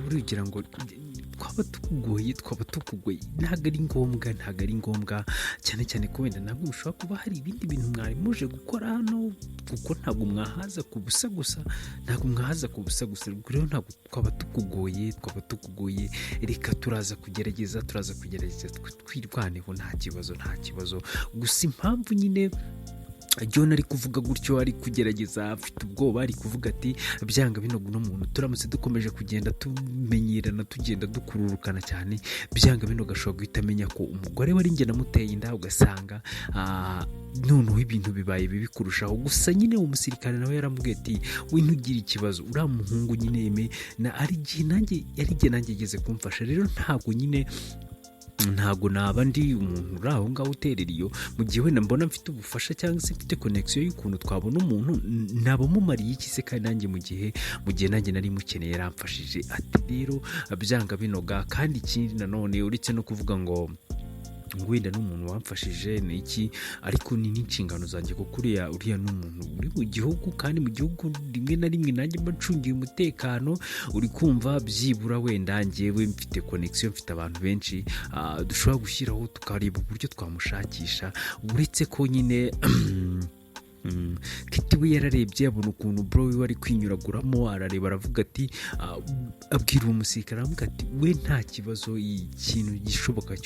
urugira ngo twaba tukugoye ntago ari ngombwa cyane cyane ko wenda ntabwo bishobora kuba hari ibindi bintu mwari muje gukora hano kuko ntabwo mwahaza ku busa gusa rero ntabwo twaba tukugoye reka turaza kugerageza twirwaneho nta kibazo gusa impamvu nyine John ari kuvuga gutyo ari kugerageza afite ubwoba ari kuvuga ati byanga bino muntu turamutse dukomeje kugenda tumenyerana tugenda dukururukana cyane byanga bino gashobora guhita amenya ko umugore wari nge namuteye inda ugasanga noneho ibintu bibaye bibi kurushaho gusa nyine umusirikare nawe yaramubwiye ati we ntugire ikibazo uriya muhungu nyine yeme ari igihe nanjye yigeze kumfasha rero ntabwo naba ndi umuntu uri aho ngaho uterera iyo mu gihe wenda mbona mfite ubufasha cyangwa se mfite connection y'ukuntu twabona umuntu naba mumariye iki se kandi nanjye mu gihe nanjye nari mukeneye yaramfashije ati rero byanga binoga kandi ikindi nanone uretse no kuvuga ngo wenda n'umuntu wamfashije ni iki ariko ni n'inshingano zanjye kuko uriya n'umuntu uri mu gihugu kandi mu gihugu rimwe na rimwe nanjye mbacungiye umutekano uri kumva byibura wenda njyewe mfite connection mfite abantu benshi dushobora gushyiraho tukareba uburyo twamushakisha uretse ko nyine Kiti we yararebye abona ukuntu bro we wari kwinyuraguramo arareba aravuga ati abwira umusirikare aravuga ati we nta kibazo ikintu gishoboka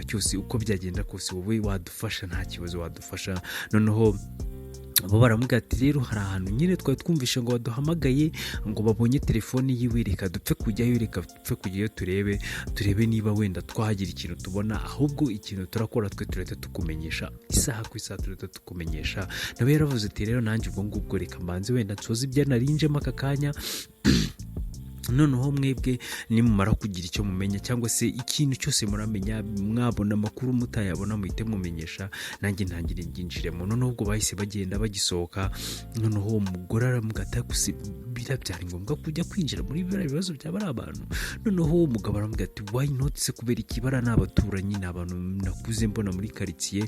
cyose uko byagenda kose wowe wadufasha nta kibazo wadufasha noneho abo baramubwira ati rero hari ahantu nyine twari twumvishe ngo baduhamagaye ngo babonye telefoni yiwe reka dupfe kujyayo turebe niba wenda twahagira ikintu tubona ahubwo ikintu turakora twe turahita tukumenyesha isaha ku isaha turahita tukumenyesha nawe yaravuze ati rero nanjye ubwo ngubwo reka mbanze wenda nsoze ibyo narinjemo aka kanya noneho mwebwe nimumara kugira icyo mumenya cyangwa se ikintu cyose muramenya mwabona amakuru mutayabona muhite mumenyesha nanjye ntangire nginjiremo noneho ubwo bahise bagenda bagisohoka noneho umugore aramugata gusa birabyari ngombwa kujya kwinjira muri biriya bibazo byaba ari abantu noneho umugabo aramuga ati why not se kubera ikibara n'abaturanyi n'abantu nakuze mbona muri quartier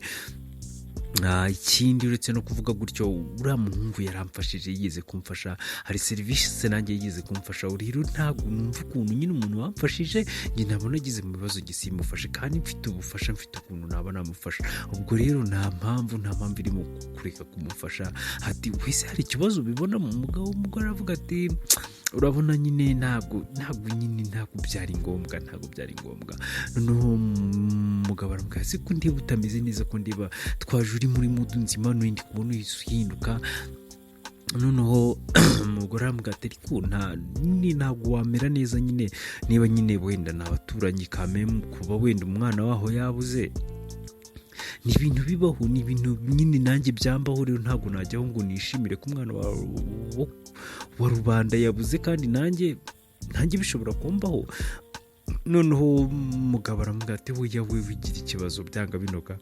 ikindi uretse no kuvuga gutyo uriya muhungu yaramfashije yigeze kumfasha hari serivisi nanjye yigeze kumfasha rero ntabwo numva ukuntu nyine umuntu wamfashije njye nabona agize mu bibazo gisimufashe kandi mfite ubufasha mfite ukuntu naba namufasha ubwo rero nta mpamvu irimo kureka kumufasha ati wese hari ikibazo ubibona mu mugabo w'umugore aravuga ati urabona nyine ntabwo byari ngombwa noneho umugabo aramubwira se ko ndiba utameze neza ko ndiba twaje uri muri mudu nzima n'indi kubona uhinduka noneho umugore aramubwira ati ariko ntabwo wamera neza nyine niba nyine wenda n'abaturanyi kamemu kuba wenda umwana waho yabuze ni ibintu bibaho ni ibintu nyine nanjye byambaho rero ntabwo najyaho ngo nishimire ko umwana wa rubanda yabuze kandi nanjye bishobora kumbaho noneho umugabo aramubwira ati wowe wigira ikibazo byanga binoga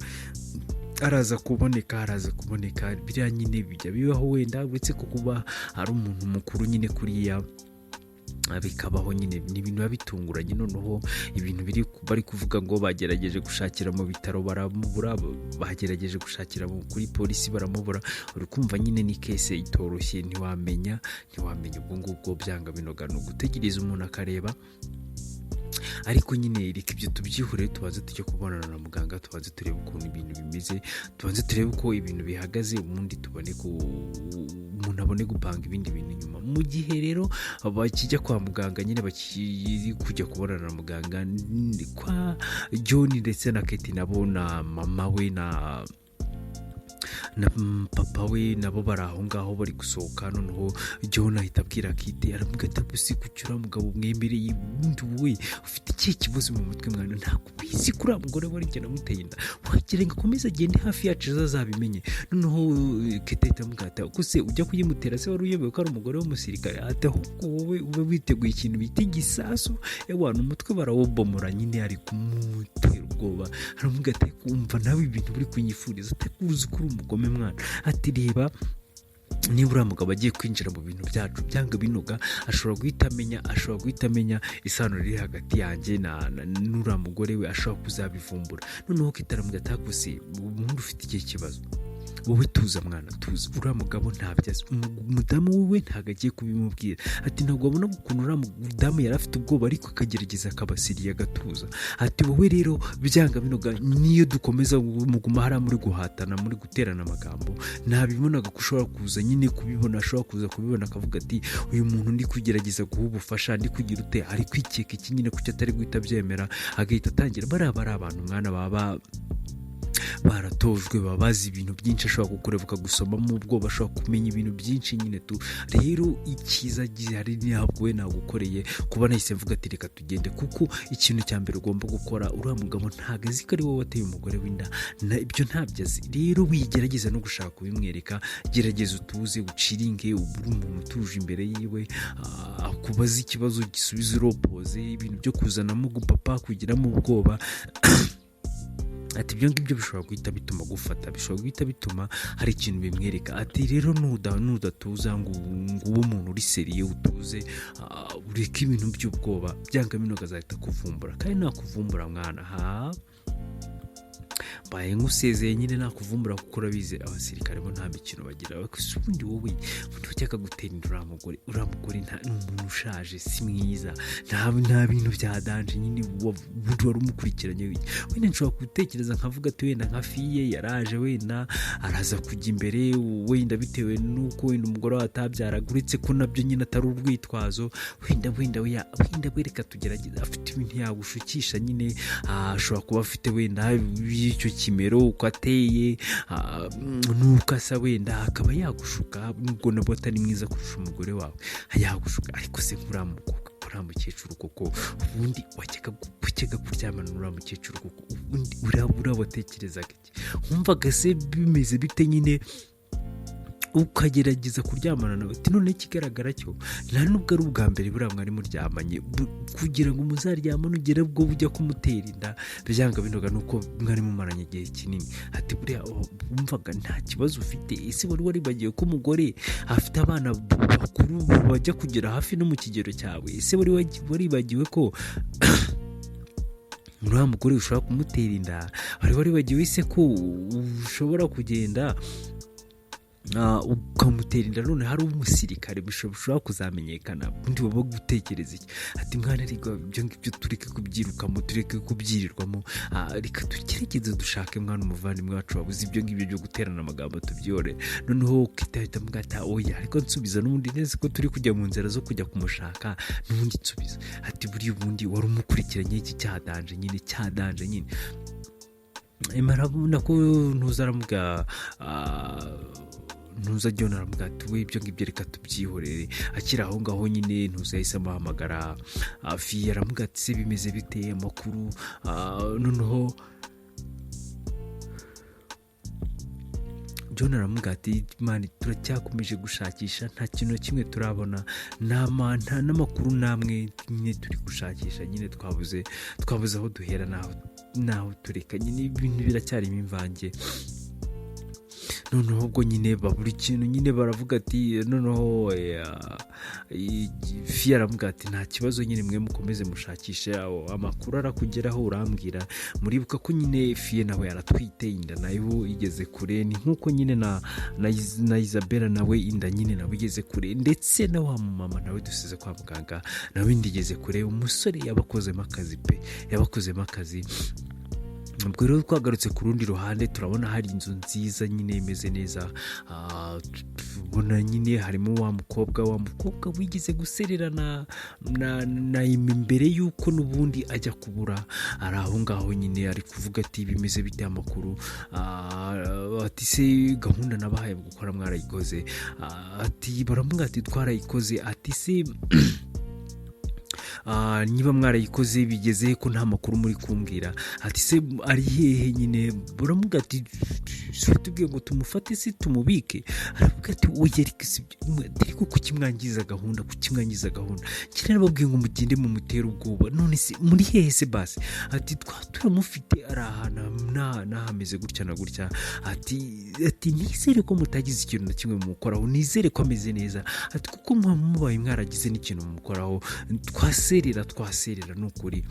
araza kuboneka biriya nyine bijya bibaho wenda uretse ko kuba ari umuntu mukuru nyine kuriya bikabaho nyine ni ibintu biba bitunguranye noneho ibintu bari kuvuga ngo bagerageje gushakira mu bitaro baramubura bagerageje gushakira kuri polisi baramubura uri kumva nyine ni case itoroshye ntiwamenya ubwo ngubwo byanga binoga no gutegereza umuntu akareba ariko nyine reka ibyo tubyihure tubanze tujye kubonana na muganga tubanze turebe ukuntu ibintu bimeze tubanze turebe uko ibintu bihagaze ubundi umuntu abone gupanga ibindi bintu nyuma mu gihe rero bakijya kwa muganga nyine bakiri kujya kubonana na muganga kwa John ndetse na Keti nabo na mama we na papa we nabo bari aho ngaho bari gusohoka noneho John ahita abwira Kiti aravuga ati gusi kucyura mugabo mwembereye ubundi wowe ufite iki kibazo mu mutwe mwana ntabwo bizi kuri mugore wari njye namuteye inda wagira ngo akomeze agende hafi yacu azabimenye noneho Kiti ahita amugata guse ujya kuyimutera se wari uyobewe ko ari umugore w'umusirikare ati ahubwo wowe ube witeguye ikintu bita igisasu ewana umutwe barawubomora nyine ari kumutera ubwoba aravuga ati kumva nawe ibintu buri kunyifuriza atakuzi kuri umugome mwana ati reba niba uriya mugabo agiye kwinjira mu bintu byacu byanga binoga ashobora guhita amenya isano riri hagati yanjye n'uriya mugore we ashobora kuzabivumbura noneho kitaramuga atakusi ubundi ufite ikihe kibazo wowe tuza mwana tuza, uriya mugabo ntabyazi, umudamu we ntabwo agiye kubimubwira. Ati ntabwo wabona ukuntu uriya mudamu yari afite ubwoba ariko akagerageza akabasiriya agatuza. Ati wowe rero byanga binoga niyo dukomeza muguma hariya muri guhatana muri guterana amagambo, nabibonaga ko ushobora kuza nyine kubibona, ashobora kuza kubibona akavuga ati uyu muntu ndi kugerageza guha ubufasha, ndi kugira ute, ari kwikeka iki nyine kuki atari guhita byemera, agahita atangira bariya bari abantu mwana baba baratojwe, baba bazi ibintu byinshi, ashobora kukureba ukagusomamo ubwoba, ashobora kumenya ibintu byinshi nyine tu. Rero icyiza gihari ntabwo we nagukoreye kuba nahise mvuga ati reka tugende, kuko ikintu cya mbere ugomba gukora, uriya mugabo ntabwo azi ko ari wowe wateye umugore w'inda, ibyo ntabyo azi. Rero wigerageza no gushaka kubimwereka, gerageza utuze uciringe, ubure umuntu utuje imbere yiwe, akubaza ikibazo gisubize uropoze, ibintu byo kuzanamo gupapa kugiramo ubwoba ati ibyo ngibyo bishobora guhita bituma gufata, bishobora guhita bituma hari ikintu bimwereka. Ati rero nudatuza ngo ube umuntu uri seriye, utuze ureke ibintu by'ubwoba, byanga binoga azahita kuvumbura, kandi nakuvumbura mwana mbaye nkusezeye nyine nakuvumbura, kuko urabizi abasirikare bo nta mikino bagira. Ubundi wowe ujyaga gutera inda uriya mugore ni umuntu ushaje, si mwiza, nta bintu bya danje nyine, ubundi wari umukurikiranye wenda nshobora gutekereza nkavuga ati wenda nka fiye yaraje, wenda araza kujya imbere, wenda bitewe n'uko wenda umugore we atabyaraga, uretse ko nabyo nyine atari urwitwazo, wenda wereka tugerageza, afite ibintu yagushukisha nyine, ashobora kuba afite wenda icyo kimero uko ateye nuko asa, wenda akaba yagushuka, nubwo nabwo atari mwiza kurusha umugore wawe yagushuka. Ariko se uriya mukecuru koko ubundi wajyaga kuryamana n'uriya mukecuru koko, ubundi urabatekerezaga iki? Wumvaga se bimeze bite nyine ukagerageza kuryamana nawe? None ikigaragara cyo nta nubwo ari ubwa mbere buriya mwari muryamanye, kugira ngo muzaryamane ugere ubwo bujya kumutera inda, byanga binoga nuko mwari mumaranye igihe kinini. Ati buriya wumvaga nta kibazo ufite, ese wari waribagiwe ko umugore afite abana bakuru bajya kugera hafi no mu kigero cyawe? Ese wari waribagiwe ko uriya mugore ushobora kumutera inda? Wari waribagiwe se ko ushobora kugenda ukamutera inda none hari umusirikare bishobora kuzamenyekana? Undi waba gutekereza iki? Ati mwana ariko ibyo ngibyo tureke kubyirukamo, tureke kubyirirwamo, reka tugerageze dushake mwana umuvandimwe wacu wabuze ibyo ngibyo byo guterana amagambo tubyore. Noneho ukitahita mugata oya, ariko nsubiza n'ubundi neza ko turi kujya mu nzira zo kujya kumushaka, n'ubundi nsubiza. Ati buri ubundi wari umukurikiranye iki cyadanje nyine marabona ko ntuzaramuga ntuzajya unaramubwira ati we ibyo ngibyo reka tubyihorere. Akiri aho ngaho nyine ntuzahise amuhamagara fiye, aramubwira ati se bimeze bite amakuru? Noneho John aramubwira ati mani turacyakomeje gushakisha, nta kintu kimwe turabona, nta n'amakuru namwe nyine turi gushakisha, nyine twabuze aho duhera naho tureka, nyine ibintu biracyarimo imvange. Noneho ubwo nyine babura ikintu, nyine baravuga ati noneho fiye aramubwira ati nta kibazo nyine mwe mukomeze mushakishe, amakuru arakugeraho urambwira. Muribuka ko nyine fiye nawe yaratwite, inda nayo igeze kure, ni nk'uko nyine na Isabella nawe inda nyine nawe igeze kure, ndetse na wa mama nawe dusize kwa muganga nawe inda igeze kure. Umusore yabakozemo akazi. Ubwo rero twagarutse ku rundi ruhande, turabona hari inzu nziza nyine imeze neza, tubona nyine harimo wa mukobwa wigeze guserera na imbere y'uko n'ubundi ajya kubura, ari aho ngaho nyine ari kuvuga ati bimeze bite amakuru? Ati se gahunda nabahaye gukora mwarayikoze? Ati baramubwira ati twarayikoze. Ati se niba mwarayikoze bigeze ko nta makuru muri kumbwira? Ati se ari hehe nyine? Baramubwira ati tubwiye ngo tumufate se tumubike? Aravuga ati oya ariko kuki mwangiza gahunda? Kera nababwiye ngo mugende mu mutera ubwoba, none se muri hehe se basi? Ati turamufite ari ahantu nahameze gutya na gutya. Ati nizere ko mutagize ikintu na kimwe mumukoraho, nizere ko ameze neza. Ati kuko mubaye mwaragize n'ikintu mumukoraho twaserera n'ukuri.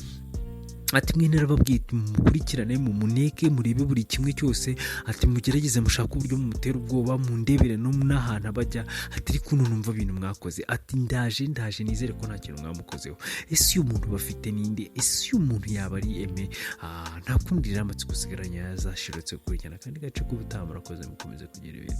ati mwe narababwiye mukurikirane mu muneke murebe buri kimwe cyose, ati mugerageze mushaka uburyo mumutera ubwoba mundebere no n'ahantu abajya, ati ariko numva ibintu mwakoze, ati ndaje nizere ko nta kintu mwamukozeho. Ese uyu muntu bafite ninde? Ese uyu muntu yaba ari Aime? Nta kundi rero amatsiko usigaranye yazashirutse gukurikirana kandi gace k'ubutaha. Murakoze mukomeze kugira ibihe